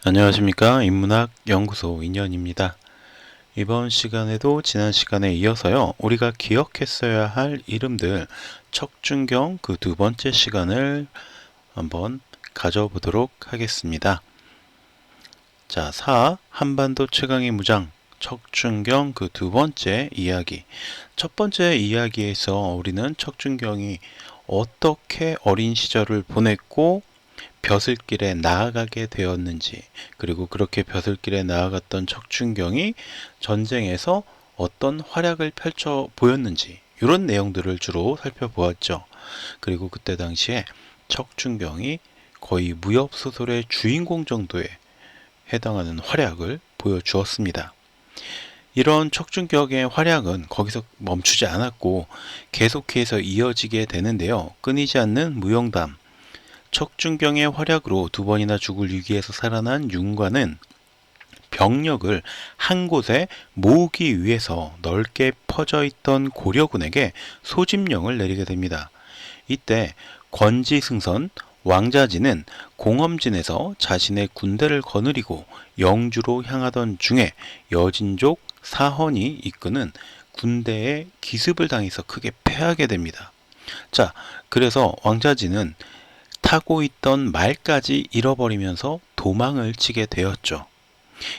안녕하십니까. 인문학 연구소 인연입니다. 이번 시간에도 지난 시간에 이어서요, 우리가 기억했어야 할 이름들 척준경 그 두 번째 시간을 한번 가져보도록 하겠습니다. 자, 한반도 최강의 무장 척준경 그 두 번째 이야기. 첫 번째 이야기에서 우리는 척준경이 어떻게 어린 시절을 보냈고 벼슬길에 나아가게 되었는지, 그리고 그렇게 벼슬길에 나아갔던 척준경이 전쟁에서 어떤 활약을 펼쳐 보였는지, 이런 내용들을 주로 살펴보았죠. 그리고 그때 당시에 척준경이 거의 무협소설의 주인공 정도에 해당하는 활약을 보여주었습니다. 이런 척준경의 활약은 거기서 멈추지 않았고 계속해서 이어지게 되는데요. 끊이지 않는 무용담, 척준경의 활약으로 두 번이나 죽을 위기에서 살아난 윤관은 병력을 한 곳에 모으기 위해서 넓게 퍼져 있던 고려군에게 소집령을 내리게 됩니다. 이때 권지승선 왕자진은 공엄진에서 자신의 군대를 거느리고 영주로 향하던 중에 여진족 사헌이 이끄는 군대에 기습을 당해서 크게 패하게 됩니다. 자, 그래서 왕자진은 타고 있던 말까지 잃어버리면서 도망을 치게 되었죠.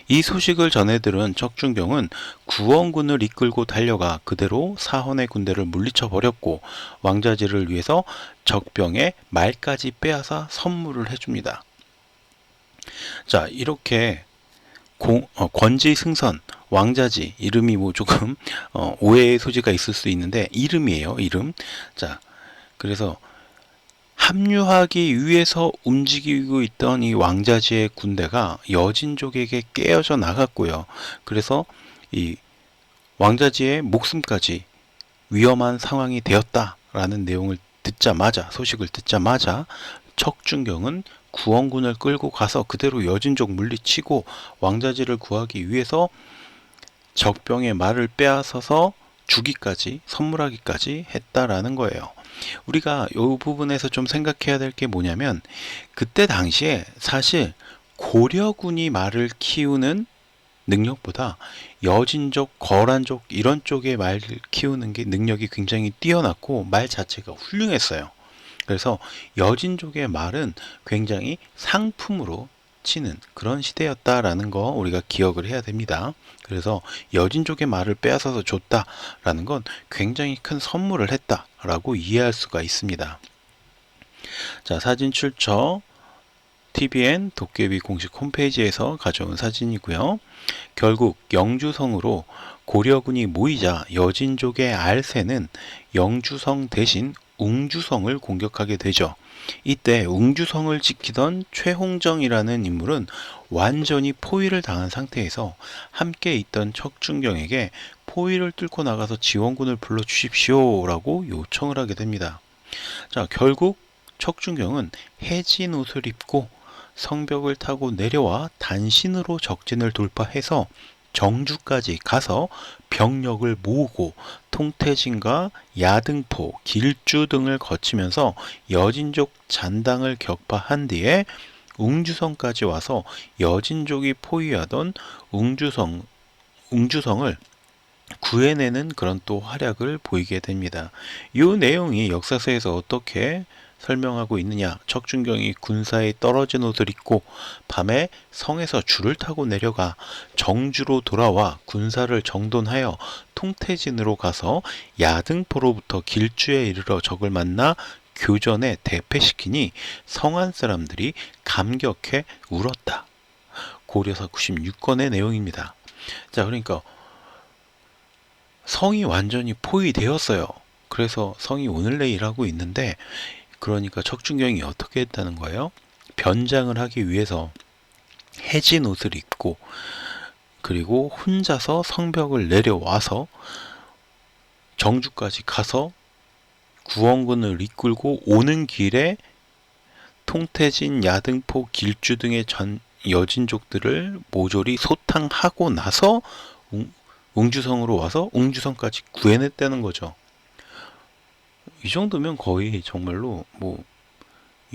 이 소식을 전해들은 척준경은 구원군을 이끌고 달려가 그대로 사헌의 군대를 물리쳐 버렸고 왕자지를 위해서 적병의 말까지 빼앗아 선물을 해줍니다. 자, 이렇게 권지승선, 왕자지, 이름이 뭐 조금 오해의 소지가 있을 수 있는데 이름이에요, 이름. 자, 그래서 합류하기 위해서 움직이고 있던 이 왕자지의 군대가 여진족에게 깨어져 나갔고요. 그래서 이 왕자지의 목숨까지 위험한 상황이 되었다라는 내용을 소식을 듣자마자 척준경은 구원군을 끌고 가서 그대로 여진족 물리치고 왕자지를 구하기 위해서 적병의 말을 빼앗아서 주기까지, 선물하기까지 했다라는 거예요. 우리가 이 부분에서 좀 생각해야 될 게 뭐냐면, 그때 당시에 사실 고려군이 말을 키우는 능력보다 여진족, 거란족 이런 쪽의 말을 키우는 게 능력이 굉장히 뛰어났고 말 자체가 훌륭했어요. 그래서 여진족의 말은 굉장히 상품으로 치는 그런 시대였다라는 거 우리가 기억을 해야 됩니다. 그래서 여진족의 말을 빼앗아서 줬다라는 건 굉장히 큰 선물을 했다라고 이해할 수가 있습니다. 자, 사진 출처 TVN 도깨비 공식 홈페이지에서 가져온 사진이고요. 결국 영주성으로 고려군이 모이자 여진족의 알세는 영주성 대신 웅주성을 공격하게 되죠. 이때 웅주성을 지키던 최홍정이라는 인물은 완전히 포위를 당한 상태에서 함께 있던 척준경에게 포위를 뚫고 나가서 지원군을 불러주십시오 라고 요청을 하게 됩니다. 자, 결국 척준경은 해진 옷을 입고 성벽을 타고 내려와 단신으로 적진을 돌파해서 정주까지 가서 병력을 모으고 통태진과 야등포, 길주 등을 거치면서 여진족 잔당을 격파한 뒤에 웅주성까지 와서 여진족이 포위하던 웅주성을 구해내는 그런 또 활약을 보이게 됩니다. 이 내용이 역사서에서 어떻게 설명하고 있느냐. 척준경이 군사에 떨어진 옷을 입고 밤에 성에서 줄을 타고 내려가 정주로 돌아와 군사를 정돈하여 통태진으로 가서 야등포로부터 길주에 이르러 적을 만나 교전에 대패시키니 성안 사람들이 감격해 울었다. 고려사 96권의 내용입니다. 자, 그러니까 성이 완전히 포위되었어요. 그래서 성이 오늘 내일 하고 있는데, 그러니까 척준경이 어떻게 했다는 거예요? 변장을 하기 위해서 해진 옷을 입고 그리고 혼자서 성벽을 내려와서 정주까지 가서 구원군을 이끌고 오는 길에 통태진, 야등포, 길주 등의 여진족들을 모조리 소탕하고 나서 웅주성으로 와서 웅주성까지 구해냈다는 거죠. 이 정도면 거의 정말로 뭐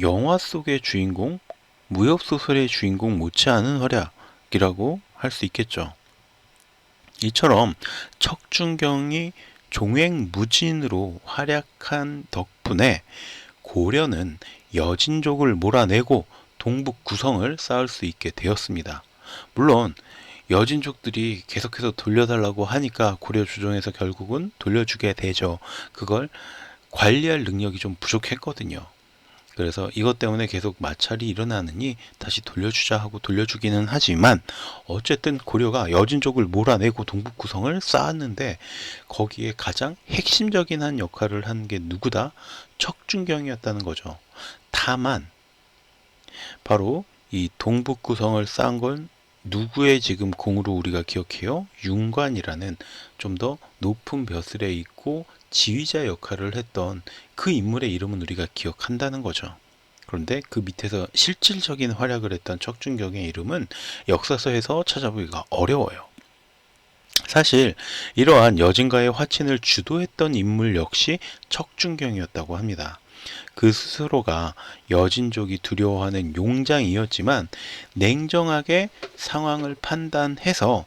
영화 속의 주인공, 무협소설의 주인공 못지않은 활약이라고 할 수 있겠죠. 이처럼 척준경이 종횡무진으로 활약한 덕분에 고려는 여진족을 몰아내고 동북 구성을 쌓을 수 있게 되었습니다. 물론 여진족들이 계속해서 돌려달라고 하니까 고려 주정에서 결국은 돌려주게 되죠. 그걸 관리할 능력이 좀 부족했거든요. 그래서 이것 때문에 계속 마찰이 일어나느니 다시 돌려주자 하고 돌려주기는 하지만 어쨌든 고려가 여진족을 몰아내고 동북 구성을 쌓았는데 거기에 가장 핵심적인 한 역할을 한 게 누구다? 척준경이었다는 거죠. 다만 바로 이 동북 구성을 쌓은 건 누구의 지금 공으로 우리가 기억해요? 윤관이라는 좀 더 높은 벼슬에 있고 지휘자 역할을 했던 그 인물의 이름은 우리가 기억한다는 거죠. 그런데 그 밑에서 실질적인 활약을 했던 척준경의 이름은 역사서에서 찾아보기가 어려워요. 사실 이러한 여진과의 화친을 주도했던 인물 역시 척준경이었다고 합니다. 그 스스로가 여진족이 두려워하는 용장이었지만 냉정하게 상황을 판단해서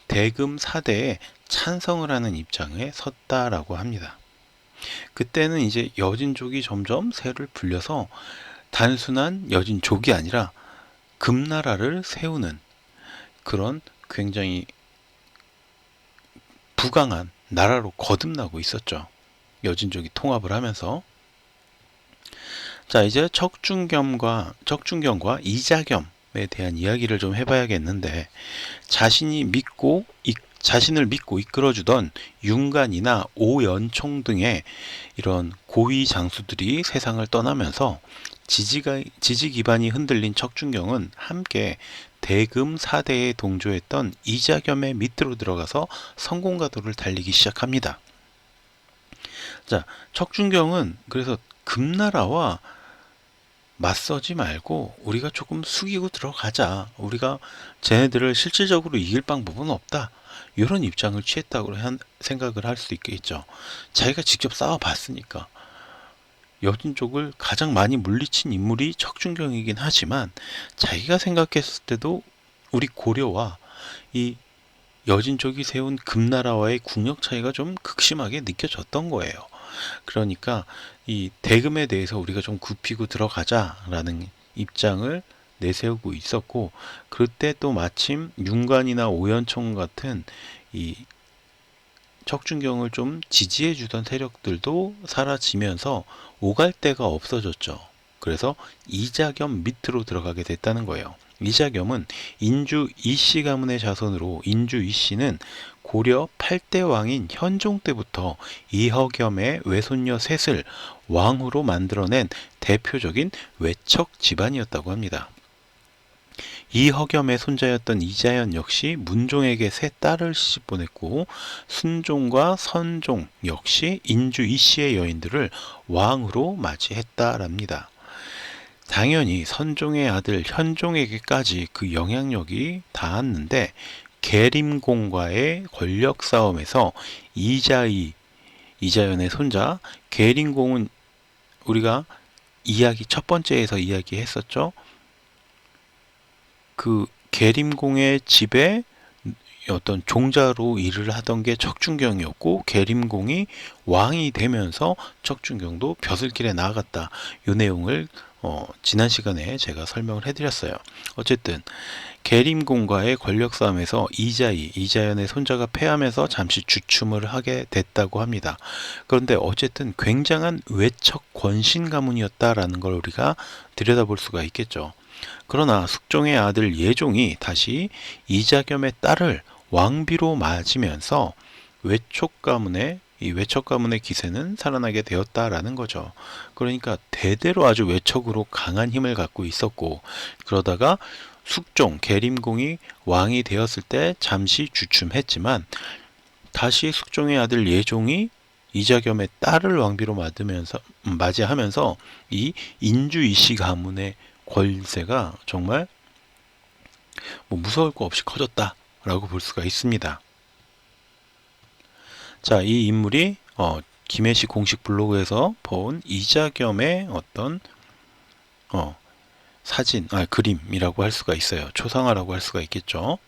대금 사대에 찬성을 하는 입장에 섰다라고 합니다. 그때는 이제 여진족이 점점 세를 불려서 단순한 여진족이 아니라 금나라를 세우는 그런 굉장히 부강한 나라로 거듭나고 있었죠. 여진족이 통합을 하면서. 자, 이제 척준경과 이자겸에 대한 이야기를 좀 해봐야겠는데, 자신을 믿고 이끌어주던 윤관이나 오연총 등의 이런 고위 장수들이 세상을 떠나면서 지지 기반이 흔들린 척준경은 함께 대금 사대에 동조했던 이자겸의 밑으로 들어가서 성공가도를 달리기 시작합니다. 자, 척준경은 그래서 금나라와 맞서지 말고 우리가 조금 숙이고 들어가자. 우리가 쟤네들을 실질적으로 이길 방법은 없다. 이런 입장을 취했다고 생각을 할 수 있겠죠. 자기가 직접 싸워봤으니까. 여진 쪽을 가장 많이 물리친 인물이 척준경이긴 하지만 자기가 생각했을 때도 우리 고려와 이 여진 쪽이 세운 금나라와의 국력 차이가 좀 극심하게 느껴졌던 거예요. 그러니까 이 대금에 대해서 우리가 좀 굽히고 들어가자라는 입장을 내세우고 있었고, 그때 또 마침 윤관이나 오연총 같은 이 척준경을 좀 지지해 주던 세력들도 사라지면서 오갈 데가 없어졌죠. 그래서 이자겸 밑으로 들어가게 됐다는 거예요. 이자겸은 인주 이씨 가문의 자손으로, 인주 이씨는 고려 8대 왕인 현종 때부터 이허겸의 외손녀 셋을 왕후로 만들어낸 대표적인 외척 집안이었다고 합니다. 이허겸의 손자였던 이자연 역시 문종에게 세 딸을 시집 보냈고, 순종과 선종 역시 인주 이씨의 여인들을 왕으로 맞이했다랍니다. 당연히 선종의 아들 현종에게까지 그 영향력이 닿았는데, 계림공과의 권력 싸움에서 이자연의 손자 계림공은 우리가 첫 번째에서 이야기했었죠. 그 계림공의 집에 어떤 종자로 일을 하던 게 척준경이었고, 계림공이 왕이 되면서 척준경도 벼슬길에 나아갔다. 이 내용을 지난 시간에 제가 설명을 해드렸어요. 어쨌든 계림공과의 권력 싸움에서 이자연의 손자가 패하면서 잠시 주춤을 하게 됐다고 합니다. 그런데 어쨌든 굉장한 외척 권신 가문이었다라는 걸 우리가 들여다볼 수가 있겠죠. 그러나 숙종의 아들 예종이 다시 이자겸의 딸을 왕비로 맞으면서 외척 가문의 기세는 살아나게 되었다라는 거죠. 그러니까 대대로 아주 외척으로 강한 힘을 갖고 있었고, 그러다가 숙종, 계림공이 왕이 되었을 때 잠시 주춤했지만 다시 숙종의 아들 예종이 이자겸의 딸을 왕비로 맞이하면서 이 인주 이씨 가문의 권세가 정말 무서울 거 없이 커졌다라고 볼 수가 있습니다. 자, 이 인물이 김해시 공식 블로그에서 본 이자겸의 어떤 사진, 그림이라고 할 수가 있어요. 초상화라고 할 수가 있겠죠.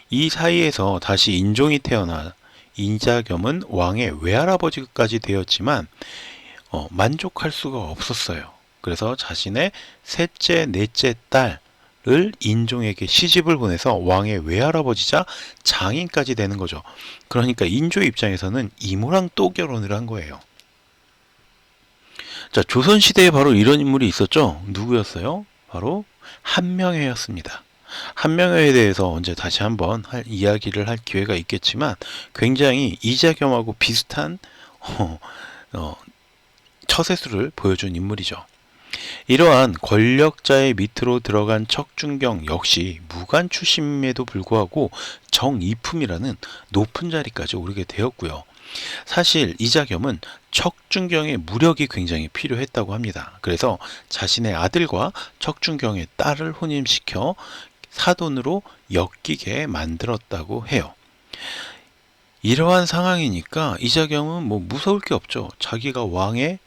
이 사이에서 다시 인종이 태어나 이자겸은 왕의 외할아버지까지 되었지만 만족할 수가 없었어요. 그래서 자신의 셋째, 넷째 딸을 인종에게 시집을 보내서 왕의 외할아버지자 장인까지 되는 거죠. 그러니까 인조 입장에서는 이모랑 또 결혼을 한 거예요. 자, 조선시대에 바로 이런 인물이 있었죠. 누구였어요? 바로 한명회였습니다. 한명회에 대해서 언제 다시 한번 이야기를 할 기회가 있겠지만 굉장히 이자겸하고 비슷한 처세술을 보여준 인물이죠. 이러한 권력자의 밑으로 들어간 척준경 역시 무관 출신임에도 불구하고 정이품이라는 높은 자리까지 오르게 되었고요. 사실 이자겸은 척준경의 무력이 굉장히 필요했다고 합니다. 그래서 자신의 아들과 척준경의 딸을 혼인시켜 사돈으로 엮이게 만들었다고 해요. 이러한 상황이니까 이자겸은 뭐 무서울 게 없죠. 자기가 왕의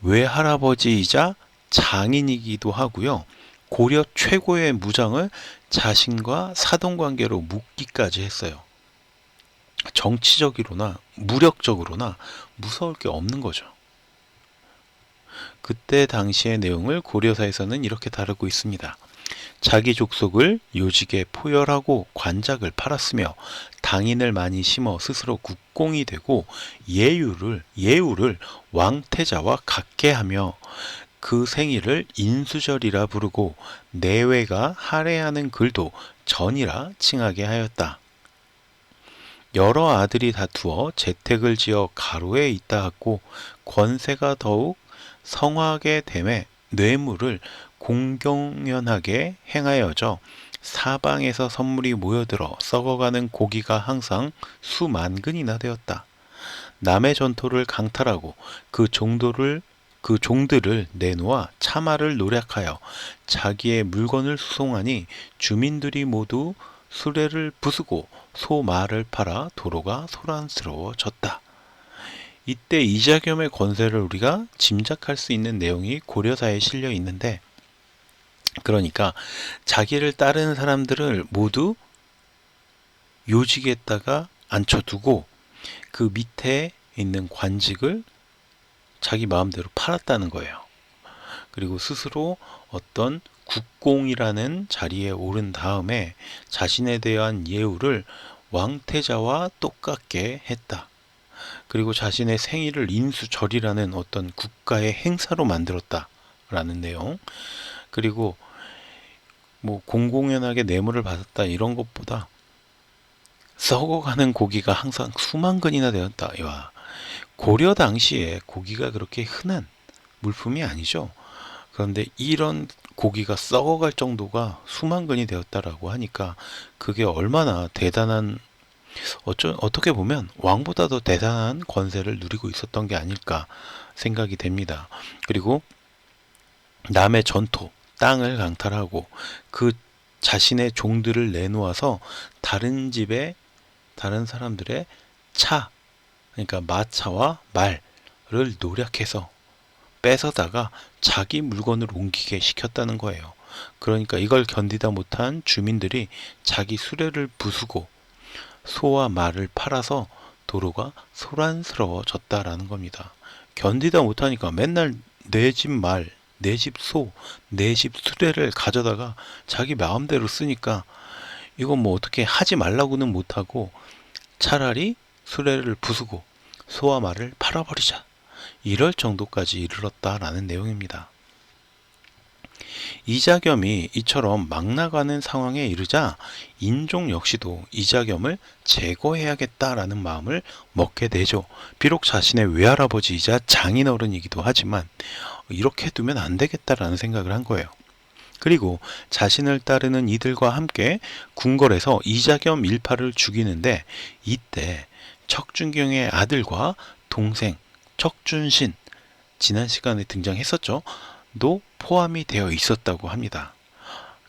외할아버지이자 장인이기도 하고요. 고려 최고의 무장을 자신과 사돈관계로 묻기까지 했어요. 정치적으로나 무력적으로나 무서울 게 없는 거죠. 그때 당시의 내용을 고려사에서는 이렇게 다루고 있습니다. 자기 족속을 요직에 포열하고 관작을 팔았으며 당인을 많이 심어 스스로 국공이 되고 예우를 왕태자와 같게 하며 그 생일을 인수절이라 부르고 내외가 할애하는 글도 전이라 칭하게 하였다. 여러 아들이 다투어 재택을 지어 가로에 있다 하고 권세가 더욱 성하게 됨에 뇌물을 공경연하게 행하여져 사방에서 선물이 모여들어 썩어가는 고기가 항상 수만근이나 되었다. 남의 전토를 강탈하고 그 종들을 내놓아 참화를 노력하여 자기의 물건을 수송하니 주민들이 모두 수레를 부수고 소 말을 팔아 도로가 소란스러워졌다. 이때 이자겸의 권세를 우리가 짐작할 수 있는 내용이 고려사에 실려 있는데, 그러니까 자기를 따르는 사람들을 모두 요직에다가 앉혀두고 그 밑에 있는 관직을 자기 마음대로 팔았다는 거예요. 그리고 스스로 어떤 국공이라는 자리에 오른 다음에 자신에 대한 예우를 왕태자와 똑같게 했다. 그리고 자신의 생일을 인수절이라는 어떤 국가의 행사로 만들었다라는 내용. 그리고 뭐 공공연하게 뇌물을 받았다 이런 것보다 썩어가는 고기가 항상 수만 근이나 되었다. 와, 고려 당시에 고기가 그렇게 흔한 물품이 아니죠. 그런데 이런 고기가 썩어갈 정도가 수만 근이 되었다라고 하니까 그게 얼마나 대단한, 어떻게 보면 왕보다 더 대단한 권세를 누리고 있었던 게 아닐까 생각이 됩니다. 그리고 남의 전토, 땅을 강탈하고 그 자신의 종들을 내놓아서 다른 집에 다른 사람들의 차, 그러니까 마차와 말을 노력해서 뺏어다가 자기 물건을 옮기게 시켰다는 거예요. 그러니까 이걸 견디다 못한 주민들이 자기 수레를 부수고 소와 말을 팔아서 도로가 소란스러워졌다라는 겁니다. 견디다 못하니까 맨날 내 집 말, 내 집 소, 내 집 수레를 가져다가 자기 마음대로 쓰니까 이건 뭐 어떻게 하지 말라고는 못하고 차라리 수레를 부수고 소와 말을 팔아버리자, 이럴 정도까지 이르렀다라는 내용입니다. 이자겸이 이처럼 막 나가는 상황에 이르자 인종 역시도 이자겸을 제거해야겠다라는 마음을 먹게 되죠. 비록 자신의 외할아버지이자 장인어른이기도 하지만 이렇게 두면 안 되겠다라는 생각을 한 거예요. 그리고 자신을 따르는 이들과 함께 궁궐에서 이자겸 일파를 죽이는데, 이때 척준경의 아들과 동생 척준신, 지난 시간에 등장했었죠. 도 포함이 되어 있었다고 합니다.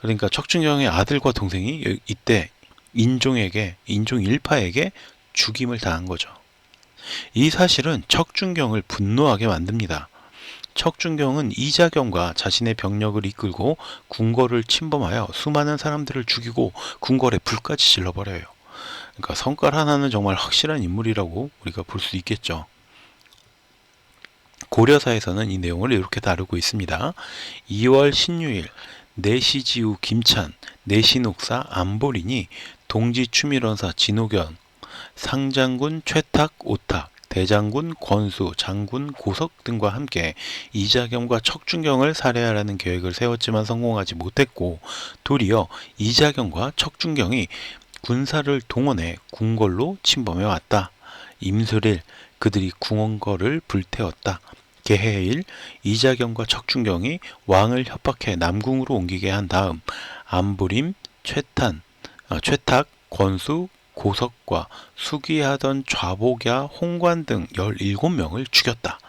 그러니까 척준경의 아들과 동생이 이때 인종 일파에게 죽임을 당한 거죠. 이 사실은 척준경을 분노하게 만듭니다. 척준경은 이자겸과 자신의 병력을 이끌고 궁궐을 침범하여 수많은 사람들을 죽이고 궁궐에 불까지 질러버려요. 그러니까 성깔 하나는 정말 확실한 인물이라고 우리가 볼 수 있겠죠. 고려사에서는 이 내용을 이렇게 다루고 있습니다. 2월 신유일 내시지우 김찬, 내신옥사 안보린이 동지 추밀원사 진호견, 상장군 최탁 오탁, 대장군 권수, 장군 고석 등과 함께 이자겸과 척준경을 살해하라는 계획을 세웠지만 성공하지 못했고, 도리어 이자겸과 척준경이 군사를 동원해 궁궐로 침범해 왔다. 임술일 그들이 궁궐을 불태웠다. 개해일 이자겸과 척준경이 왕을 협박해 남궁으로 옮기게 한 다음 안부림, 최탁, 권수, 고석과 수기하던 좌복야, 홍관 등 17명을 죽였다.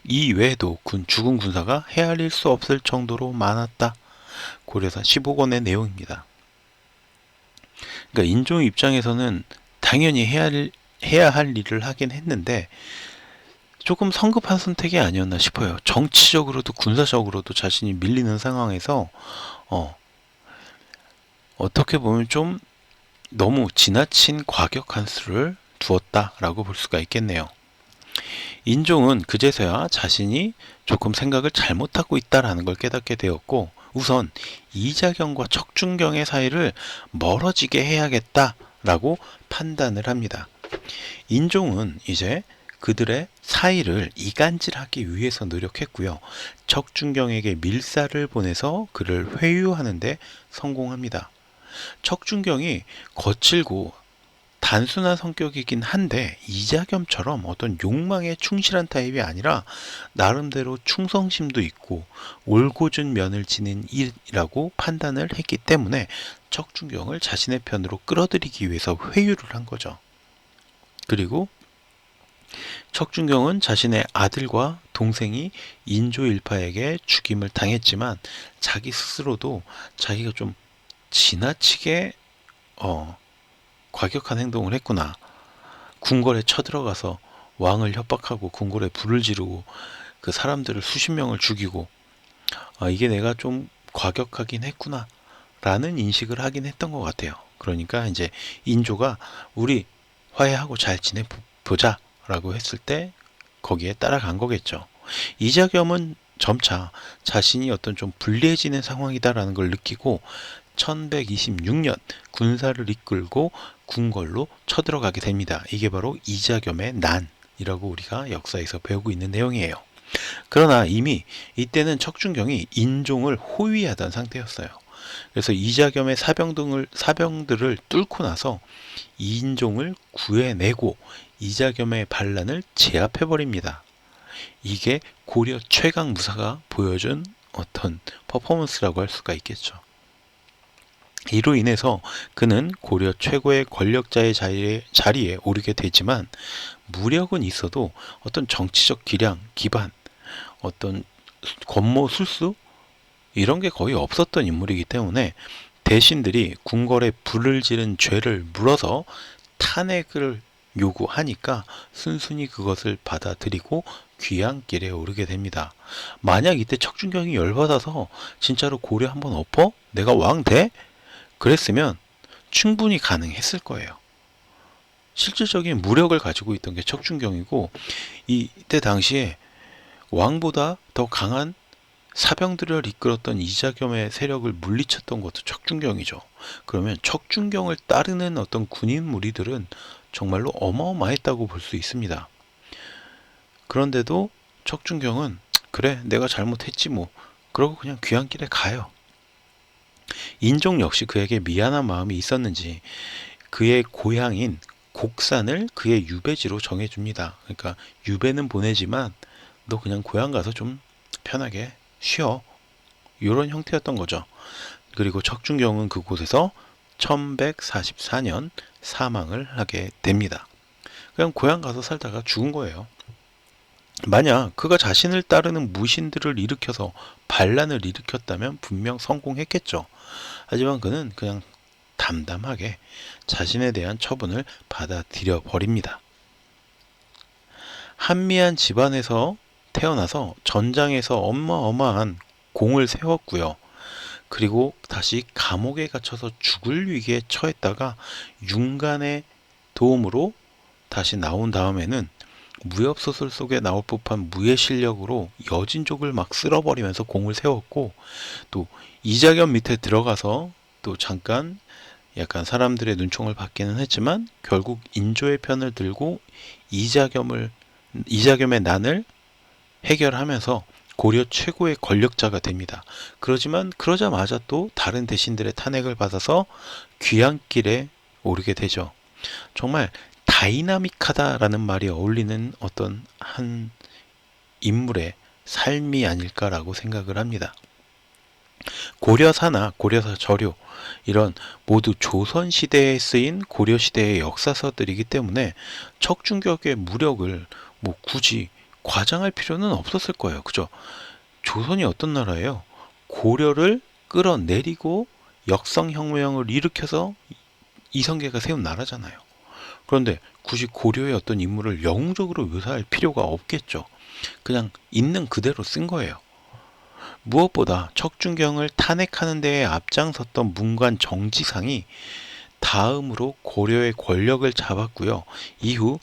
이 외에도 죽은 군사가 헤아릴 수 없을 정도로 많았다. 고려사 15권의 내용입니다. 그러니까 인종 입장에서는 당연히 해야 할 일을 하긴 했는데 조금 성급한 선택이 아니었나 싶어요. 정치적으로도 군사적으로도 자신이 밀리는 상황에서 어떻게 보면 좀 너무 지나친 과격한 수를 두었다라고 볼 수가 있겠네요. 인종은 그제서야 자신이 조금 생각을 잘못하고 있다라는 걸 깨닫게 되었고, 우선 이자겸과 척준경의 사이를 멀어지게 해야겠다라고 판단을 합니다. 인종은 이제 그들의 사이를 이간질하기 위해서 노력했고요. 척준경에게 밀사를 보내서 그를 회유하는 데 성공합니다. 척준경이 거칠고 단순한 성격이긴 한데 이자겸처럼 어떤 욕망에 충실한 타입이 아니라 나름대로 충성심도 있고 올곧은 면을 지닌 일이라고 판단을 했기 때문에 척준경을 자신의 편으로 끌어들이기 위해서 회유를 한 거죠. 그리고 척준경은 자신의 아들과 동생이 인조일파에게 죽임을 당했지만 자기 스스로도 자기가 좀 지나치게 과격한 행동을 했구나. 궁궐에 쳐들어가서 왕을 협박하고 궁궐에 불을 지르고 그 사람들을 수십 명을 죽이고 이게 내가 좀 과격하긴 했구나 라는 인식을 하긴 했던 것 같아요. 그러니까 이제 인조가 우리 화해하고 잘 지내보자 라고 했을 때 거기에 따라간 거겠죠. 이자겸은 점차 자신이 어떤 좀 불리해지는 상황이다라는 걸 느끼고 1126년 군사를 이끌고 궁궐로 쳐들어가게 됩니다. 이게 바로 이자겸의 난이라고 우리가 역사에서 배우고 있는 내용이에요. 그러나 이미 이때는 척준경이 인종을 호위하던 상태였어요. 그래서 이자겸의 사병들을 뚫고 나서 인종을 구해내고 이자겸의 반란을 제압해버립니다. 이게 고려 최강 무사가 보여준 어떤 퍼포먼스라고 할 수가 있겠죠. 이로 인해서 그는 고려 최고의 권력자의 자리에 오르게 되지만 무력은 있어도 어떤 정치적 기반, 어떤 권모 술수 이런 게 거의 없었던 인물이기 때문에 대신들이 궁궐에 불을 지른 죄를 물어서 탄핵을 요구하니까 순순히 그것을 받아들이고 귀향길에 오르게 됩니다. 만약 이때 척준경이 열받아서 진짜로 고려 한번 엎어? 내가 왕 돼? 그랬으면 충분히 가능했을 거예요. 실질적인 무력을 가지고 있던 게 척준경이고 이때 당시에 왕보다 더 강한 사병들을 이끌었던 이자겸의 세력을 물리쳤던 것도 척준경이죠. 그러면 척준경을 따르는 어떤 군인 무리들은 정말로 어마어마했다고 볼 수 있습니다. 그런데도 척준경은 그래 내가 잘못했지 뭐 그러고 그냥 귀향길에 가요. 인종 역시 그에게 미안한 마음이 있었는지 그의 고향인 곡산을 그의 유배지로 정해줍니다. 그러니까 유배는 보내지만 너 그냥 고향 가서 좀 편하게 쉬어. 이런 형태였던 거죠. 그리고 척준경은 그곳에서 1144년 사망을 하게 됩니다. 그냥 고향 가서 살다가 죽은 거예요. 만약 그가 자신을 따르는 무신들을 일으켜서 반란을 일으켰다면 분명 성공했겠죠. 하지만 그는 그냥 담담하게 자신에 대한 처분을 받아들여 버립니다. 한미한 집안에서 태어나서 전장에서 어마어마한 공을 세웠고요. 그리고 다시 감옥에 갇혀서 죽을 위기에 처했다가 윤간의 도움으로 다시 나온 다음에는 무협소설 속에 나올 법한 무의 실력으로 여진족을 막 쓸어버리면서 공을 세웠고, 또 이자겸 밑에 들어가서 또 잠깐 약간 사람들의 눈총을 받기는 했지만 결국 인조의 편을 들고 이자겸의 난을 해결하면서 고려 최고의 권력자가 됩니다. 그러지만 그러자마자 또 다른 대신들의 탄핵을 받아서 귀향길에 오르게 되죠. 정말 다이나믹하다라는 말이 어울리는 어떤 한 인물의 삶이 아닐까라고 생각을 합니다. 고려사나 고려사 저료 이런 모두 조선시대에 쓰인 고려시대의 역사서들이기 때문에 척준격의 무력을 뭐 굳이 과장할 필요는 없었을 거예요. 그죠? 조선이 어떤 나라예요? 고려를 끌어내리고 역성혁명을 일으켜서 이성계가 세운 나라잖아요. 그런데 굳이 고려의 어떤 인물을 영웅적으로 묘사할 필요가 없겠죠. 그냥 있는 그대로 쓴 거예요. 무엇보다 척준경을 탄핵하는 데에 앞장섰던 문관 정지상이 다음으로 고려의 권력을 잡았고요. 이후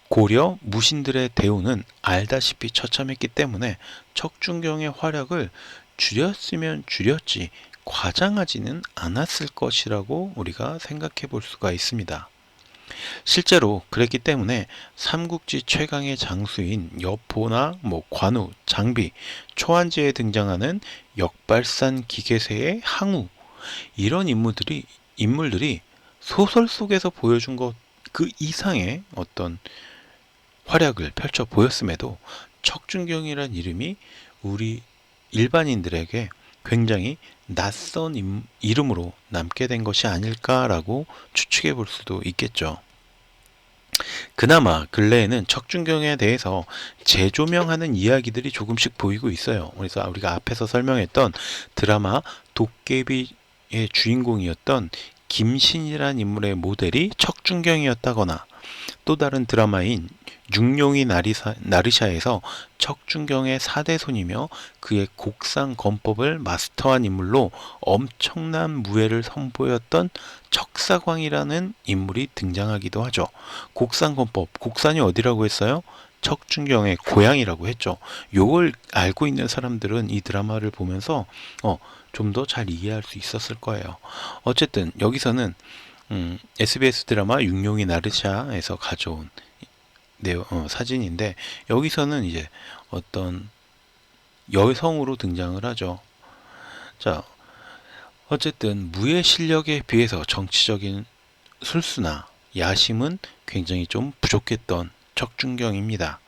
고려 무신들의 대우는 알다시피 처참했기 때문에 척준경의 활약을 줄였으면 줄였지 과장하지는 않았을 것이라고 우리가 생각해 볼 수가 있습니다. 실제로 그랬기 때문에 삼국지 최강의 장수인 여포나 관우, 장비, 초안지에 등장하는 역발산 기계세의 항우 이런 인물들이 소설 속에서 보여준 것 그 이상의 어떤 활약을 펼쳐 보였음에도 척준경이란 이름이 우리 일반인들에게 굉장히 낯선 이름으로 남게 된 것이 아닐까라고 추측해 볼 수도 있겠죠. 그나마 근래에는 척준경에 대해서 재조명하는 이야기들이 조금씩 보이고 있어요. 그래서 우리가 앞에서 설명했던 드라마 도깨비의 주인공이었던 김신이라는 인물의 모델이 척준경이었다거나, 또 다른 드라마인 육룡이 나르샤에서 척준경의 사대손이며 그의 곡상 건법을 마스터한 인물로 엄청난 무예를 선보였던 척사광이라는 인물이 등장하기도 하죠. 곡상 건법, 곡산이 어디라고 했어요? 척준경의 고향이라고 했죠. 요걸 알고 있는 사람들은 이 드라마를 보면서 좀 더 잘 이해할 수 있었을 거예요. 어쨌든 여기서는 SBS 드라마 육룡이 나르샤에서 가져온 사진인데, 여기서는 이제 어떤 여성으로 등장을 하죠. 자, 어쨌든 무의 실력에 비해서 정치적인 술수나 야심은 굉장히 좀 부족했던 척준경입니다.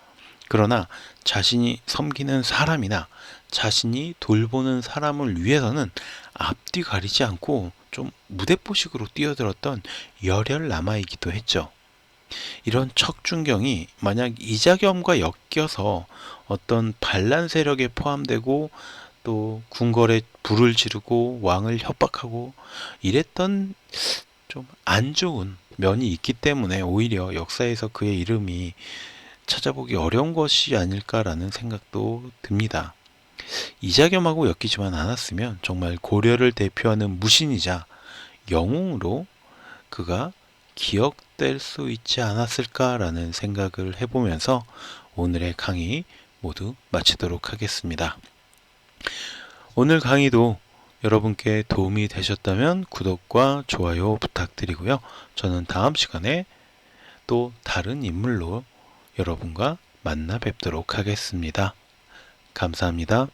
그러나 자신이 섬기는 사람이나 자신이 돌보는 사람을 위해서는 앞뒤 가리지 않고 좀 무대포식으로 뛰어들었던 열혈남아이기도 했죠. 이런 척준경이 만약 이자겸과 엮여서 어떤 반란 세력에 포함되고 또 궁궐에 불을 지르고 왕을 협박하고 이랬던 좀 안 좋은 면이 있기 때문에 오히려 역사에서 그의 이름이 찾아보기 어려운 것이 아닐까라는 생각도 듭니다. 이자겸하고 엮이지만 않았으면 정말 고려를 대표하는 무신이자 영웅으로 그가 기억될 수 있지 않았을까라는 생각을 해보면서 오늘의 강의 모두 마치도록 하겠습니다. 오늘 강의도 여러분께 도움이 되셨다면 구독과 좋아요 부탁드리고요. 저는 다음 시간에 또 다른 인물로 여러분과 만나 뵙도록 하겠습니다. 감사합니다.